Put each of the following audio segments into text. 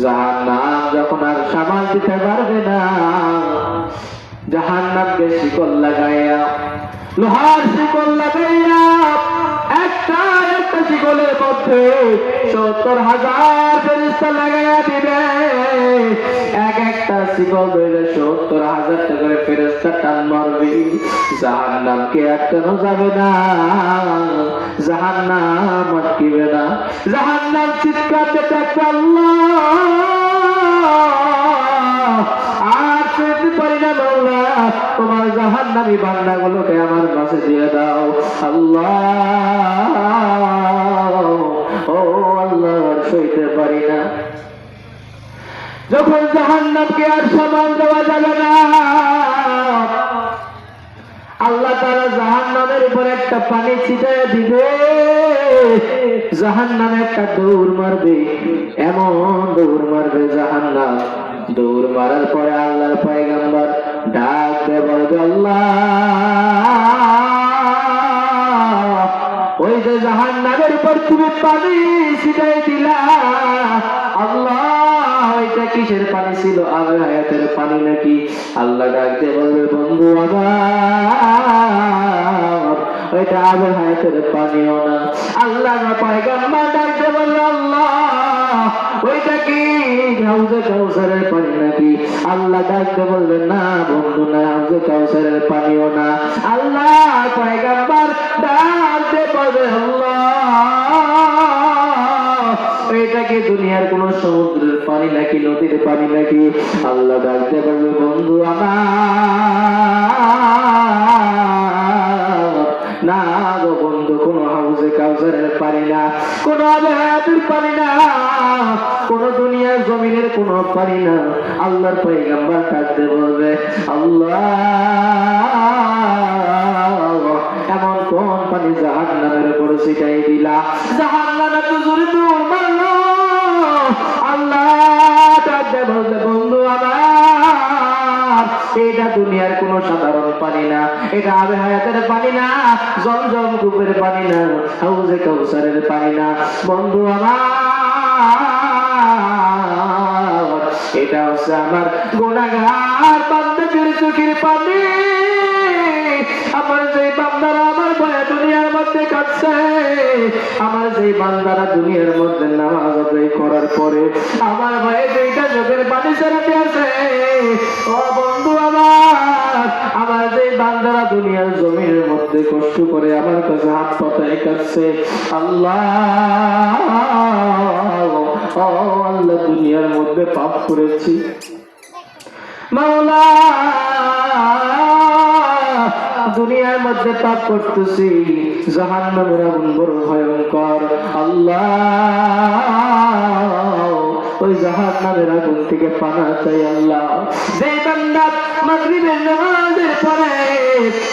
জাহান্নাম যখন আর সামাল দিতে পারবে না, জাহান্নামকে শিকল লাগাইয়া, লোহার শিকল লাগাইয়া, একটা একটা শিকলের মধ্যে 70,000 ফেরেশতা লাগাইয়া দিবে। এক একটা শিকল ধরে 70,000 করে ফেরেশতা টান মারবে। জাহান্নামকে আটকানো যাবে না, জাহান্নাম আটকিবে না। জাহান্নাম চিৎকার দিতে আর সইতে পারি না মাওলা, তোমার জাহান্নামী বান্দাগুলোকে আমার কাছে দিয়ে দাও আল্লাহ। ও আল্লাহ, আর সইতে পারি না। যখন জাহান্নামকে আর সামাল দেওয়া যাবে না, আল্লাহ তাআলা জাহান্নামের উপর একটা পানি ছিটিয়ে দিবে। জাহান্নামে একটা দৌড় মারবে, এমন দৌড় মারবে জাহান্নাম। দৌড় মারার পরে আল্লাহর পয়গম্বর ডাক দিয়ে বলবে, আল্লাহ, ওই যে জাহান্নামের উপর তুমি পানি ছিটিয়ে দিলা, আল্লাহ, ওইটা কিসের পানি ছিল? আবে হায়াতের পানি নাকি? আল্লাহ ডাক দিয়ে বলবে, বন্ধু আমার, ওইটা আবে হায়াতের পানিও না। আল্লাহ পয়গম্বর ডাক দিয়ে বলল, আল্লাহ, ওইটা কি হাউজে কাউসারের পানি নাকি? আল্লাহ ডাক দিয়ে বলবেন, না বন্ধু, না, হাউজে কাউসারের পানিও না। আল্লাহ পয়গম্বর ডাক দিয়ে বলবে, আল্লাহ, এটা কি দুনিয়ার কোন সমুদ্রের পানি নাকি, নদীর পানি নাকি? আল্লাহ ডাক দিয়ে বলবে, বন্ধু আমার, না গো বন্ধু, কোন হাউজে কাউসারের পানি না, কোন আবে হায়াতের পানি না, কোন দুনিয়ার জমিনের কোন পানি না। আল্লাহর পয়গম্বর ডাক দিয়ে বলবে, আল্লাহ, এমন কোন পানি জাহান্নামের উপর ছিটাই দিলা? জাহান্নামে তো জোরে দৌড় মারলো। আল্লাহ ডাক দিয়ে বলবে, বন্ধু আমার, এটা দুনিয়ার কোন সাধারণ পানি না, এটা আবে হায়াতের পানি না, জমজম কূপের পানি না, হাউজে কাউসারের পানি না। বন্ধু আমার, এটা হচ্ছে আমার গুনাহগার বান্দাদের চোখের পানি। আমার যে বান্দারা আমার ভয়ে দুনিয়ার মধ্যে কাটছে, আমার যে বান্দারা দুনিয়ার মধ্যে নামাজ আদায় করার পরে আমার ভয়ে দুইটা চোখের পানি ছেড়ে আছে, ও বন্ধু আমার যে বান্দারা দুনিয়ার জমিনের মধ্যে কষ্ট করে আমার কাছে হাত পাতায় কাটছে, আল্লাহ, ও আল্লাহ, দুনিয়ার মধ্যে পাপ করেছি মাওলা, দুনিয়ার মধ্যে পাপ করতেছি, জাহান্নামের আগুন বড় ভয়ঙ্কর, আল্লাহ, ওই জাহান্নামের আগুন থেকে পানা চাই আল্লাহ। যে বান্দা মাগরিবের নামাজের পরে,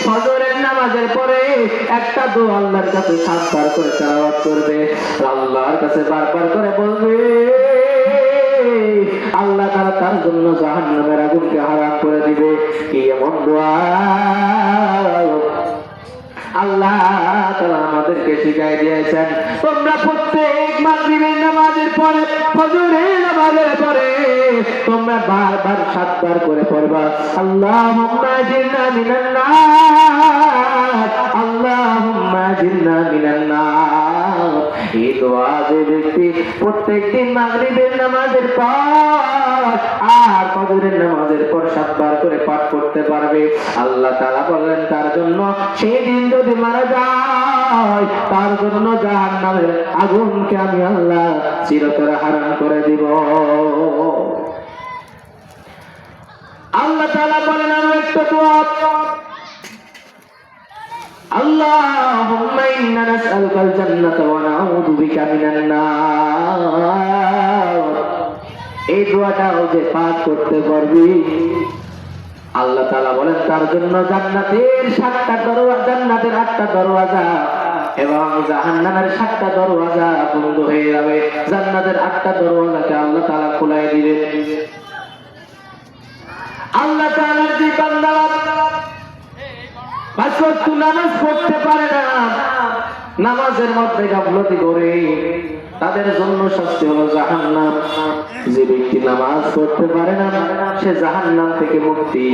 ফজরের নামাজের পরে একটা দোয়া আল্লাহর কাছে 7 বার করে তেলাওয়াত করবে, আল্লাহর কাছে বারবার করে বলবে, আল্লাহ তাআলা তার জন্য জাহান্নামের আগুনকে হারাম করে দিবে। কি এমন দোয়া আল্লাহ তাআলা আমাদেরকে শিখাই দিয়েছেন। তোমরা প্রত্যেক মাগরিবের নামাজের পরে, ফজরের নামাজের পরে তোমরা বারবার 7 বার করে পড়বা, আল্লাহুম্মা আজিরনা মিনান নার, আল্লাহুম্মা আজিরনা মিনান নার। এই দোয়া যে ব্যক্তি প্রত্যেকদিন মাগরিবের নামাজের পর আর ফজরের নামাজের পর 7 বার করে পাঠ করতে পারবে, আল্লাহ তাআলা বলেন তার জন্য সেই দিন যদি মারা যায়, তার জন্য জাহান্নামের আগুনকে আমি আল্লাহ চিরতরে হারাম করে দিব। আল্লাহ তাআলা বলেন আর একটা দোয়া, আল্লাহুম্মা ইন্না নাসআলুকাল জান্নাতা ওয়া নাউযু বিকা মিনান নার। এই দোয়াটাও যে পাঠ করতে পারবি, আল্লাহ তাআলা বলেন তার জন্য জান্নাতের 7টা দরওয়াজা, জান্নাতের 8টা দরওয়াজা এবং জাহান্নামের 7টা দরওয়াজা বন্ধ হয়ে যাবে। জান্নাতের 8টা দরওয়াজাকে আল্লাহ তাআলা খুলে দিবেন। আল্লাহ তাআলার যে বান্দারা 5 ওয়াক্ত নামাজ পড়তে পারে না, নামাজের মধ্যে গাফলতি করে, তাদের জন্য শাস্তি হলো জাহান্নাম। যে ব্যক্তি নামাজ পড়তে পারে না সে জাহান্নাম থেকে মুক্তি